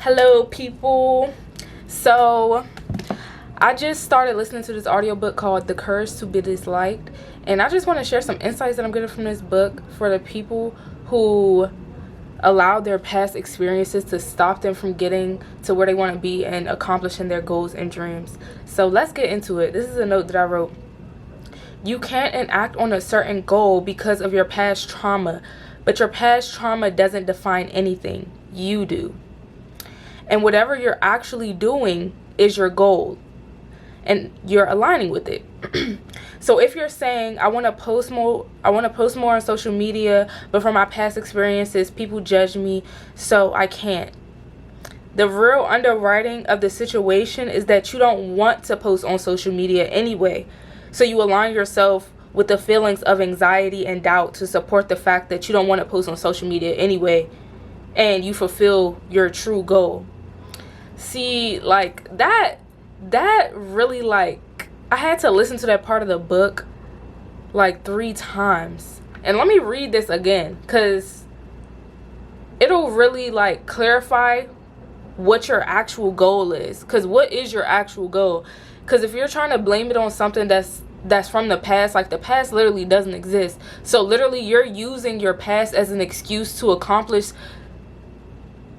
Hello, people. So, I just started listening to this audiobook called The Courage to Be Disliked, and I just want to share some insights that I'm getting from this book for the people who allow their past experiences to stop them from getting to where they want to be and accomplishing their goals and dreams. So, let's get into it. This is a note that I wrote. You can't enact on a certain goal because of your past trauma, but your past trauma doesn't define anything. You do. And whatever you're actually doing is your goal, and you're aligning with it. So if you're saying, I want to post more on social media, but from my past experiences, people judge me, so I can't. The real underwriting of the situation is that you don't want to post on social media anyway. So you align yourself with the feelings of anxiety and doubt to support the fact that you don't want to post on social media anyway, and you fulfill your true goal. See, like, that really, like, I had to listen to that part of the book like 3 times. And let me read this again, because it'll really, like, clarify what your actual goal is. Because what is your actual goal? Because if you're trying to blame it on something that's from the past, like, the past literally doesn't exist. So literally you're using your past as an excuse to accomplish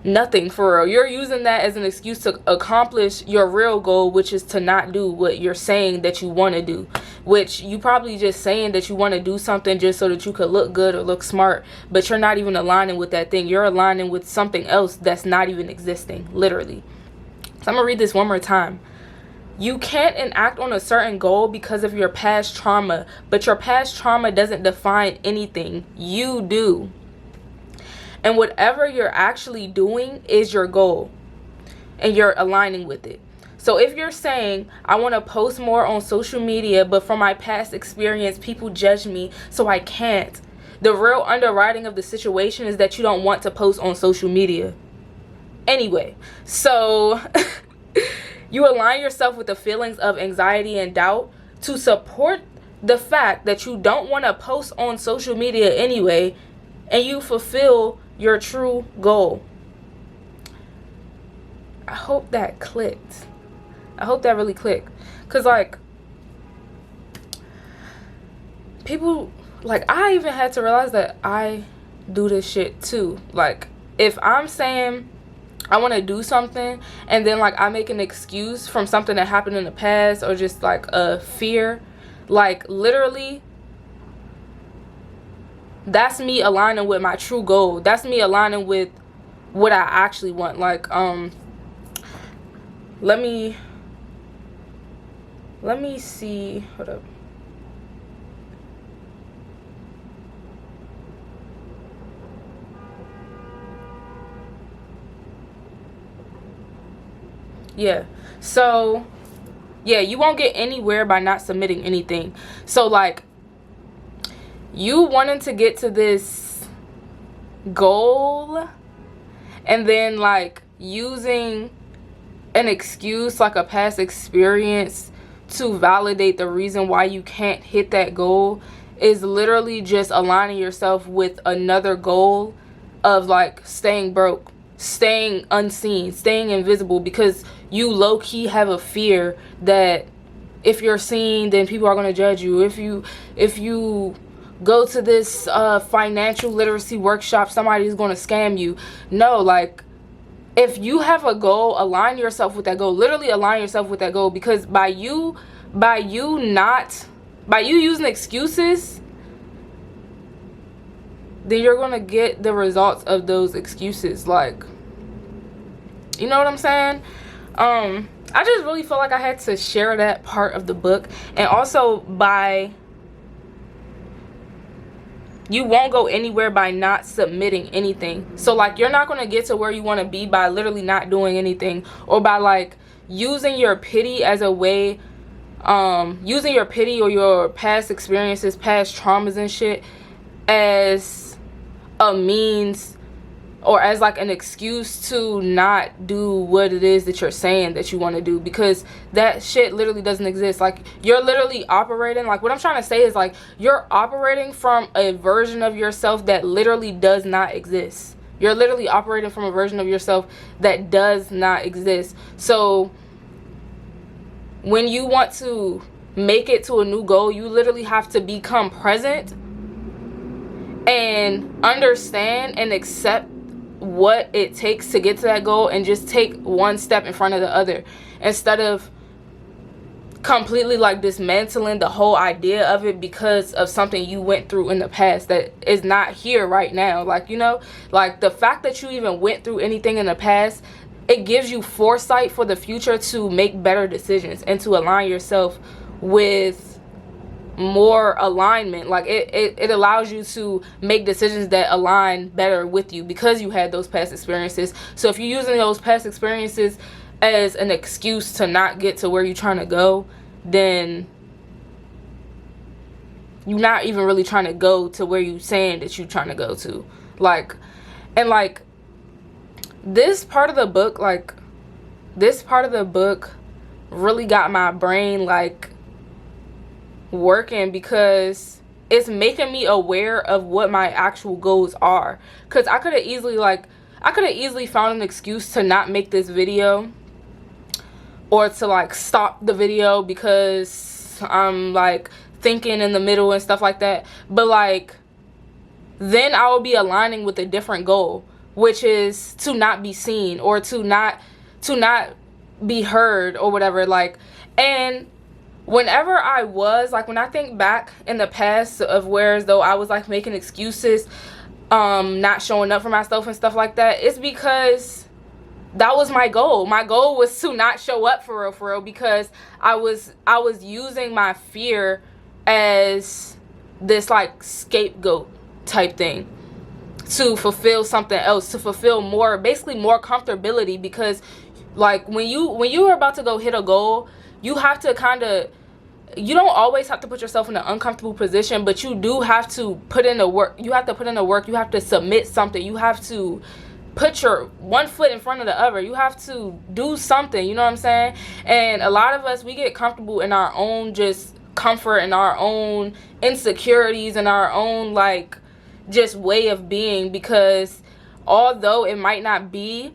nothing, for real. You're using that as an excuse to accomplish your real goal, which is to not do what you're saying that you want to do, which you probably just saying that you want to do something just so that you could look good or look smart, but you're not even aligning with that thing. You're aligning with something else that's not even existing, literally. So I'm gonna read this one more time. You can't enact on a certain goal because of your past trauma, but your past trauma doesn't define anything. You do. And whatever you're actually doing is your goal, and you're aligning with it. So if you're saying, I want to post more on social media, but from my past experience, people judge me, so I can't. The real underwriting of the situation is that you don't want to post on social media anyway. So you align yourself with the feelings of anxiety and doubt to support the fact that you don't want to post on social media anyway, and you fulfill your true goal. I hope that clicked. I hope that really clicked. Because, like, people, like, I even had to realize that I do this shit too. Like, if I'm saying I want to do something, and then, like, I make an excuse from something that happened in the past, or just, like, a fear, like, literally, that's me aligning with my true goal. That's me aligning with what I actually want. Like, let me see. Hold up. Yeah. So, yeah, you won't get anywhere by not submitting anything. So, like, you wanting to get to this goal and then, like, using an excuse, like a past experience, to validate the reason why you can't hit that goal is literally just aligning yourself with another goal of, like, staying broke, staying unseen, staying invisible, because you low-key have a fear that if you're seen, then people are going to judge you. If you go to this financial literacy workshop, somebody's going to scam you. No, like, if you have a goal, align yourself with that goal. Literally align yourself with that goal, because by you using excuses, then you're going to get the results of those excuses. Like, you know what I'm saying? I just really felt like I had to share that part of the book. And also, you won't go anywhere by not submitting anything. So, like, you're not going to get to where you want to be by literally not doing anything, or by, like, using your pity as a way, using your pity or your past experiences, past traumas and shit as a means, or as, like, an excuse to not do what it is that you're saying that you want to do, because that shit literally doesn't exist. Like, you're literally operating, like, what I'm trying to say is, like, you're operating from a version of yourself that literally does not exist. You're literally operating from a version of yourself that does not exist. So when you want to make it to a new goal, you literally have to become present and understand and accept what it takes to get to that goal, and just take one step in front of the other, instead of completely like dismantling the whole idea of it because of something you went through in the past that is not here right now. Like, you know, like the fact that you even went through anything in the past, it gives you foresight for the future to make better decisions and to align yourself with more alignment. Like it allows you to make decisions that align better with you because you had those past experiences. So if you're using those past experiences as an excuse to not get to where you're trying to go, then you're not even really trying to go to where you're saying that you're trying to go to. Like, and like this part of the book, really got my brain like working, because it's making me aware of what my actual goals are. Because I could have easily found an excuse to not make this video, or to like stop the video because I'm like thinking in the middle and stuff like that. But like then I will be aligning with a different goal, which is to not be seen, or to not be heard, or whatever. Like, and whenever I was like, when I think back in the past of where as though I was like making excuses, not showing up for myself and stuff like that, it's because that was my goal. My goal was to not show up for real, because I was using my fear as this like scapegoat type thing to fulfill something else, to fulfill more, basically more comfortability. Because like when you are about to go hit a goal, you have to you don't always have to put yourself in an uncomfortable position, but you do have to put in the work. You have to submit something. You have to put your one foot in front of the other. You have to do something, you know what I'm saying? And a lot of us, we get comfortable in our own just comfort and our own insecurities and our own like just way of being, because although it might not be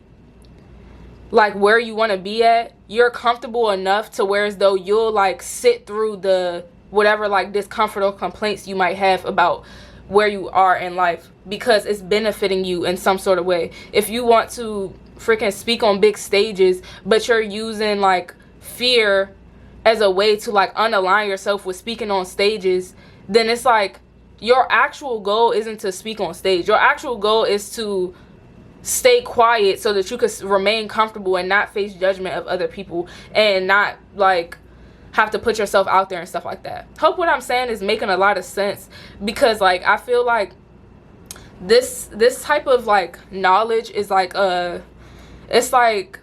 like where you want to be at, you're comfortable enough to where as though you'll like sit through the whatever like discomfort or complaints you might have about where you are in life, because it's benefiting you in some sort of way. If you want to freaking speak on big stages, but you're using like fear as a way to like unalign yourself with speaking on stages, then it's like your actual goal isn't to speak on stage. Your actual goal is to stay quiet so that you could remain comfortable and not face judgment of other people, and not like have to put yourself out there and stuff like that. Hope what I'm saying is making a lot of sense, because like I feel like this type of like knowledge is like it's like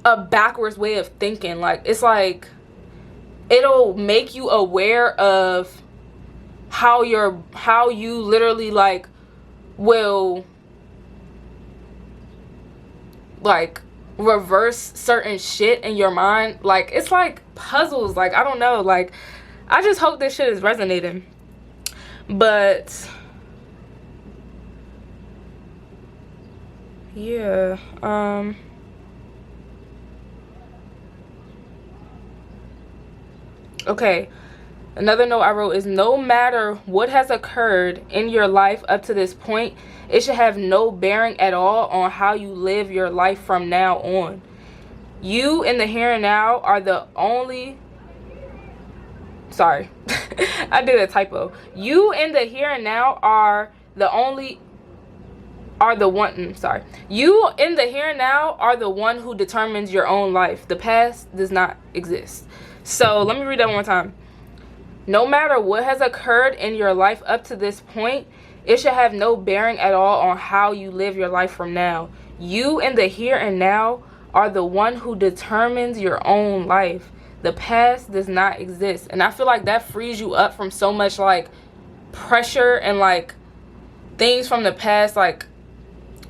a backwards way of thinking. Like it's like it'll make you aware of how you literally like will like reverse certain shit in your mind. Like it's like puzzles. Like I don't know, like I just hope this shit is resonating. But yeah, okay, another note I wrote is, no matter what has occurred in your life up to this point, it should have no bearing at all on how you live your life from now on. You in the here and now are the only... Sorry, I did a typo. You in the here and now are the only... You in the here and now are the one who determines your own life. The past does not exist. So let me read that one more time. No matter what has occurred in your life up to this point, it should have no bearing at all on how you live your life from now. You in the here and now are the one who determines your own life. The past does not exist. And I feel like that frees you up from so much like pressure and like things from the past like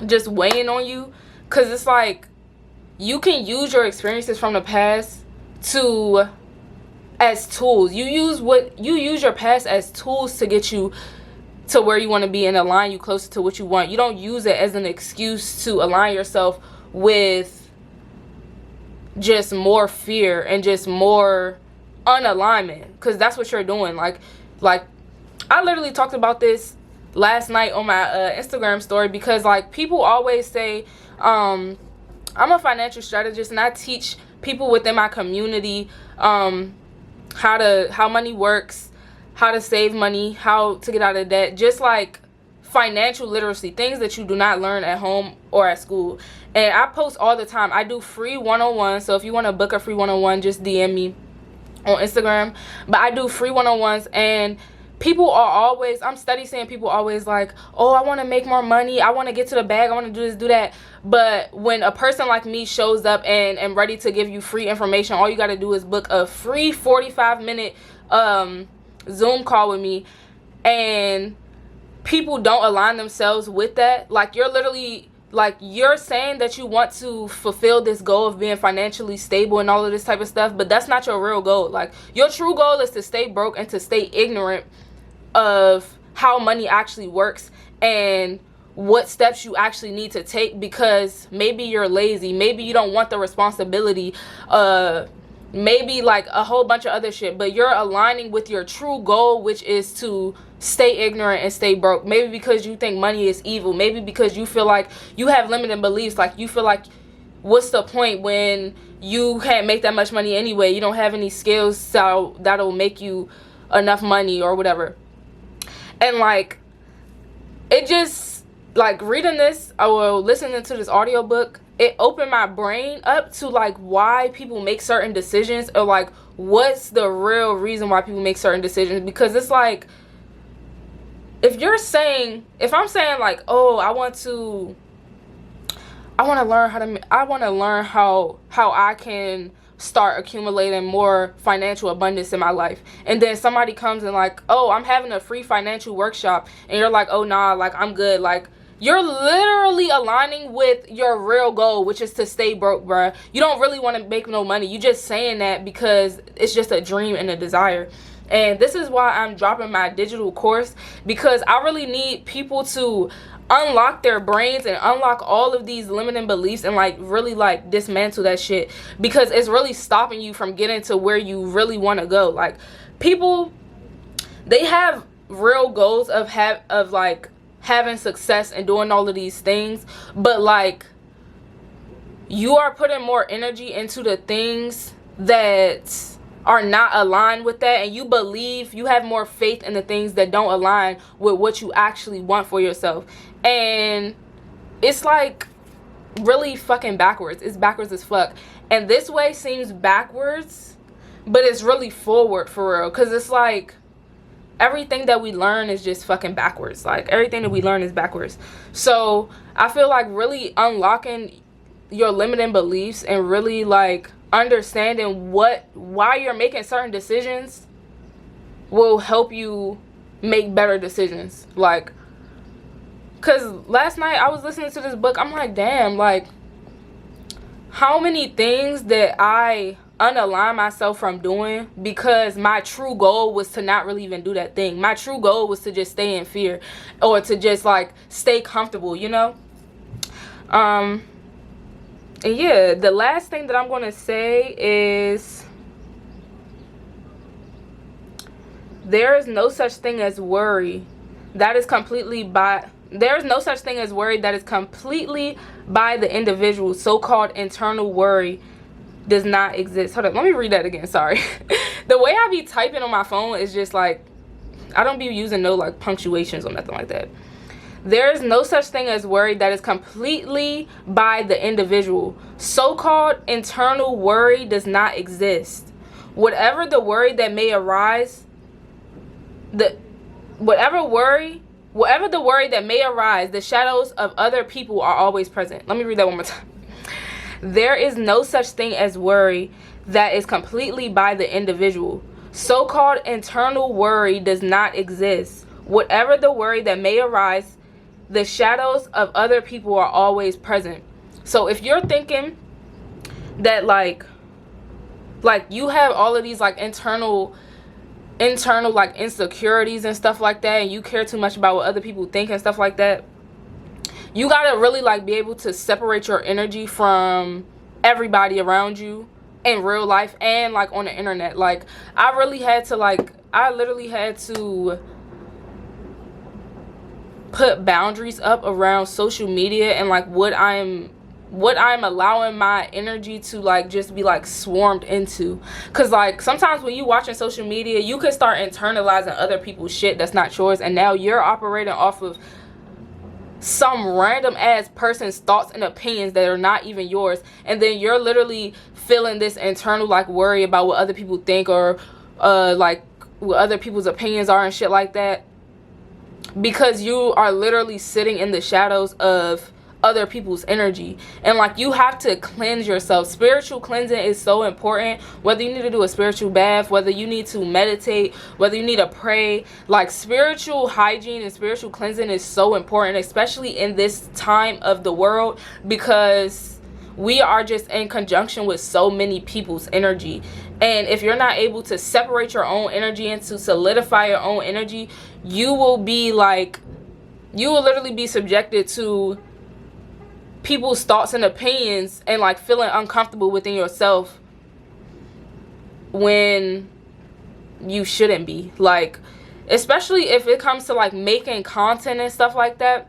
just weighing on you. Because it's like you can use your experiences from the past as tools. You use your past as tools to get you to where you want to be and align you closer to what you want. You don't use it as an excuse to align yourself with just more fear and just more unalignment, because that's what you're doing. Like I literally talked about this last night on my Instagram story, because like people always say I'm a financial strategist, and I teach people within my community how money works, how to save money, how to get out of debt, just like financial literacy, things that you do not learn at home or at school. And I post all the time. I do free one-on-ones, so if you want to book a free one-on-one, just DM me on Instagram. But I do free one-on-ones, and people are always, I'm steady seeing people always like, oh, I want to make more money, I want to get to the bag, I want to do this, do that. But when a person like me shows up and ready to give you free information, all you got to do is book a free 45-minute Zoom call with me, and people don't align themselves with that. Like, you're literally, like, you're saying that you want to fulfill this goal of being financially stable and all of this type of stuff, but that's not your real goal. Like, your true goal is to stay broke and to stay ignorant of how money actually works and what steps you actually need to take, because maybe you're lazy, maybe you don't want the responsibility, maybe like a whole bunch of other shit, but you're aligning with your true goal, which is to stay ignorant and stay broke. Maybe because you think money is evil, maybe because you feel like you have limiting beliefs, like you feel like, what's the point when you can't make that much money anyway, you don't have any skills so that'll make you enough money or whatever. And like, it just, like, reading this or listening to this audiobook, it opened my brain up to like why people make certain decisions, or like what's the real reason why people make certain decisions. Because it's like, if I'm saying like, oh, I want to learn how I can start accumulating more financial abundance in my life, and then somebody comes and like, oh, I'm having a free financial workshop, and you're like, oh nah, like I'm good, like you're literally aligning with your real goal, which is to stay broke, bruh. You don't really want to make no money. You just saying that because it's just a dream and a desire. And this is why I'm dropping my digital course, because I really need people to unlock their brains and unlock all of these limiting beliefs and like really like dismantle that shit, because it's really stopping you from getting to where you really want to go. Like, people, they have real goals of having success and doing all of these things, but like, you are putting more energy into the things that are not aligned with that, and you have more faith in the things that don't align with what you actually want for yourself. And it's like really fucking backwards. It's backwards as fuck. And this way seems backwards, but it's really forward for real, because it's like everything that we learn is just fucking backwards. Like, everything that we learn is backwards. So I feel like really unlocking your limiting beliefs and really like understanding why you're making certain decisions will help you make better decisions. Like, because last night I was listening to this book, I'm like, damn, like, how many things that I unalign myself from doing because my true goal was to not really even do that thing. My true goal was to just stay in fear, or to just like stay comfortable, you know? And yeah, the last thing that I'm going to say is, there is no such thing as worry that is completely by the individual. So-called internal worry does not exist. Hold up, let me read that again. Sorry. The way I be typing on my phone is just like, I don't be using no like punctuations or nothing like that. There is no such thing as worry that is completely by the individual. So-called internal worry does not exist. Whatever the worry that may arise, whatever the worry that may arise, the shadows of other people are always present. Let me read that one more time. There is no such thing as worry that is completely by the individual. So-called internal worry does not exist. Whatever the worry that may arise, the shadows of other people are always present. So if you're thinking that like you have all of these like internal internal like insecurities and stuff like that, and you care too much about what other people think and stuff like that, you gotta really like be able to separate your energy from everybody around you in real life and like on the internet. Like I literally had to put boundaries up around social media and like what I'm allowing my energy to like just be like swarmed into. Because like sometimes when you watching social media, you can start internalizing other people's shit that's not yours, and now you're operating off of some random ass person's thoughts and opinions that are not even yours, and then you're literally feeling this internal like worry about what other people think, or like what other people's opinions are and shit like that, because you are literally sitting in the shadows of other people's energy. And like you have to cleanse yourself. Spiritual cleansing is so important. Whether you need to do a spiritual bath, whether you need to meditate, whether you need to pray, like spiritual hygiene and spiritual cleansing is so important, especially in this time of the world, because we are just in conjunction with so many people's energy. And if you're not able to separate your own energy and to solidify your own energy, you will literally be subjected to people's thoughts and opinions and like feeling uncomfortable within yourself when you shouldn't be. Like especially if it comes to like making content and stuff like that,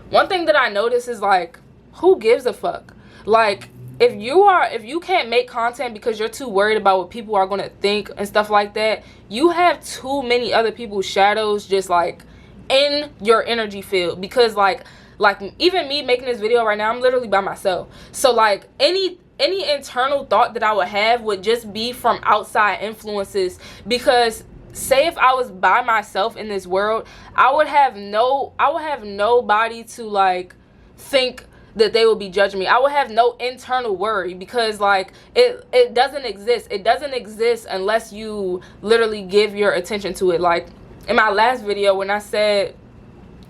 one thing that I notice is like, who gives a fuck? Like if you can't make content because you're too worried about what people are going to think and stuff like that, you have too many other people's shadows just like in your energy field. Because like even me making this video right now, I'm literally by myself. So like any internal thought that I would have would just be from outside influences. Because say if I was by myself in this world, I would have nobody to like think that they will be judging me. I would have no internal worry, because like it doesn't exist. It doesn't exist unless you literally give your attention to it. Like in my last video when I said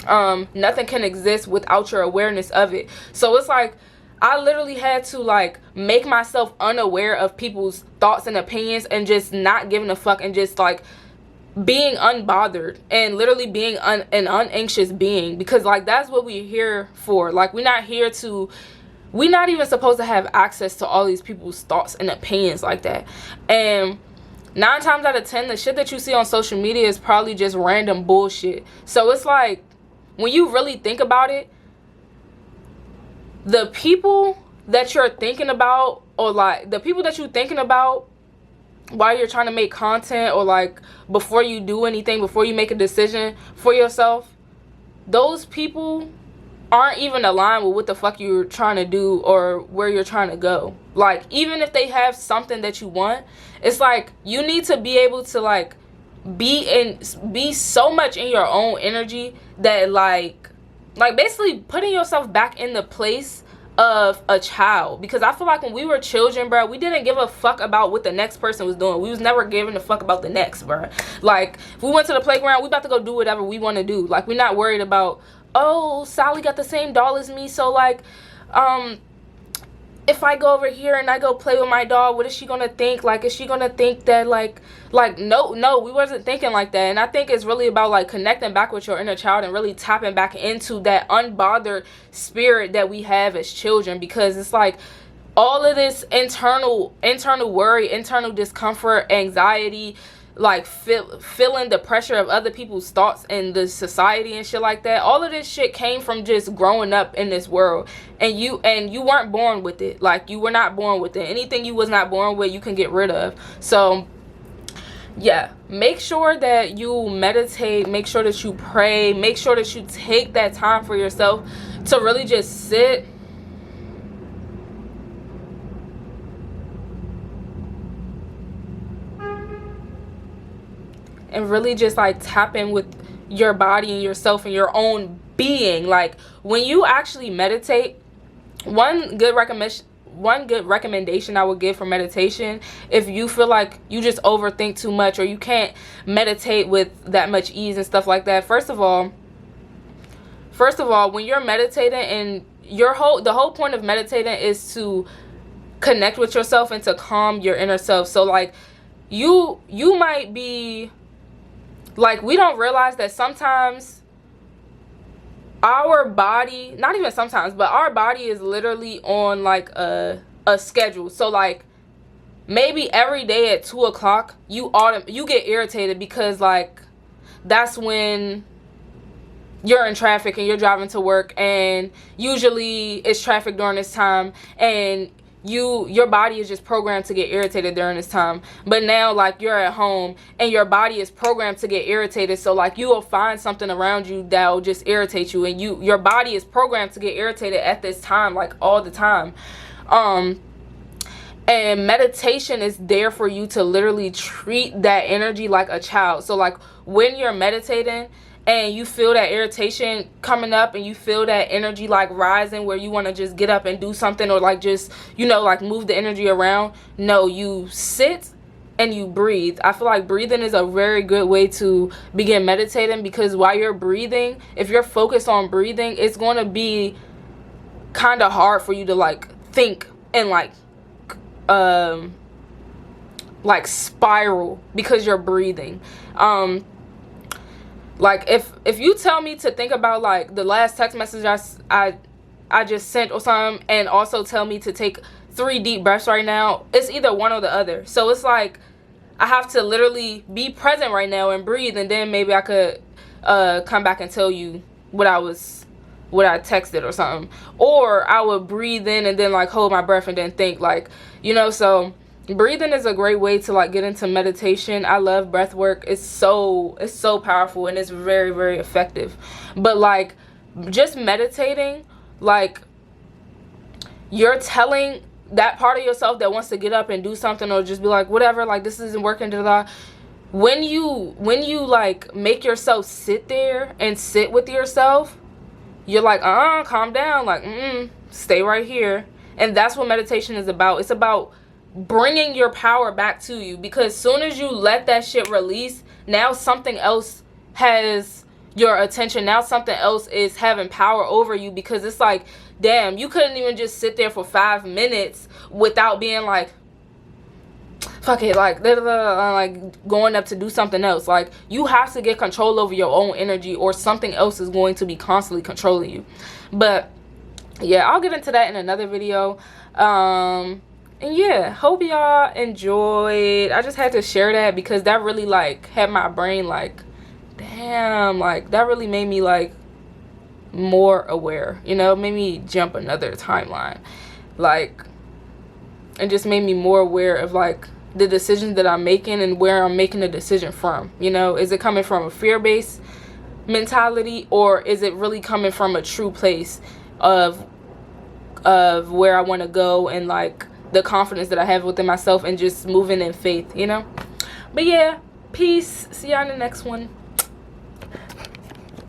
nothing can exist without your awareness of it. So it's like I literally had to like make myself unaware of people's thoughts and opinions and just not giving a fuck and just like being unbothered and literally being an unanxious being. Because like that's what we're here for. Like we're not even supposed to have access to all these people's thoughts and opinions like that. And 9 times out of 10, the shit that you see on social media is probably just random bullshit. So it's like, when you really think about it, the people that you're thinking about, or like the people that you're thinking about while you're trying to make content, or like before you do anything, before you make a decision for yourself, those people aren't even aligned with what the fuck you're trying to do or where you're trying to go. Like even if they have something that you want, it's like you need to be able to like be so much in your own energy that like basically putting yourself back in the place of a child. Because I feel like when we were children, bro, we didn't give a fuck about what the next person was doing. We was never giving a fuck about the next, bro. Like if we went to the playground, we about to go do whatever we want to do. Like we're not worried about, oh, Sally got the same doll as me, so like if I go over here and I go play with my dog, what is she gonna think? Like, is she gonna think that like no, we wasn't thinking like that. And I think it's really about like connecting back with your inner child and really tapping back into that unbothered spirit that we have as children. Because it's like all of this internal worry, internal discomfort, anxiety, like feeling the pressure of other people's thoughts and the society and shit like that, all of this shit came from just growing up in this world. And you weren't born with it. Like you were not born with it. Anything you was not born with, you can get rid of. So yeah, make sure that you meditate, make sure that you pray, make sure that you take that time for yourself to really just sit and really just like tap in with your body and yourself and your own being. Like when you actually meditate, one good recommendation I would give for meditation, if you feel like you just overthink too much or you can't meditate with that much ease and stuff like that, first of all, when you're meditating, and the whole point of meditating is to connect with yourself and to calm your inner self. So like you might be like, we don't realize that sometimes our body, not even sometimes, but our body is literally on like a schedule. So like maybe every day at 2 o'clock you get irritated because like that's when you're in traffic and you're driving to work, and usually it's traffic during this time, and your body is just programmed to get irritated during this time. But now like you're at home and your body is programmed to get irritated, so like you will find something around you that'll just irritate you, and your body is programmed to get irritated at this time, like all the time. And meditation is there for you to literally treat that energy like a child. So like when you're meditating and you feel that irritation coming up and you feel that energy like rising where you want to just get up and do something, or like just, you know, like move the energy around, no, you sit and you breathe. I feel like breathing is a very good way to begin meditating, because while you're breathing, if you're focused on breathing, it's going to be kind of hard for you to like think and like spiral, because you're breathing. Like if you tell me to think about like the last text message I just sent or something, and also tell me to take 3 deep breaths right now, it's either one or the other. So it's like I have to literally be present right now and breathe, and then maybe I could come back and tell you what I texted or something. Or I would breathe in and then like hold my breath and then think, like, you know. So breathing is a great way to like get into meditation. I love breath work. It's so powerful, and it's very, very effective. But like just meditating, like you're telling that part of yourself that wants to get up and do something, or just be like, whatever, like this isn't working, da da. When you like make yourself sit there and sit with yourself, you're like, calm down, like, stay right here. And that's what meditation is about. It's about bringing your power back to you, because soon as you let that shit release, now something else has your attention. Now something else is having power over you, because it's like, damn, you couldn't even just sit there for 5 minutes without being like, fuck it, like like going up to do something else. Like you have to get control over your own energy, or something else is going to be constantly controlling you. But yeah, I'll get into that in another video. And yeah, hope y'all enjoyed. I just had to share that because that really like had my brain like, damn, like that really made me like more aware, you know, made me jump another timeline, like, and just made me more aware of like the decisions that I'm making and where I'm making the decision from. You know, is it coming from a fear-based mentality, or is it really coming from a true place of where I want to go, and like the confidence that I have within myself, and just moving in faith, you know? But yeah, peace. See y'all in the next one.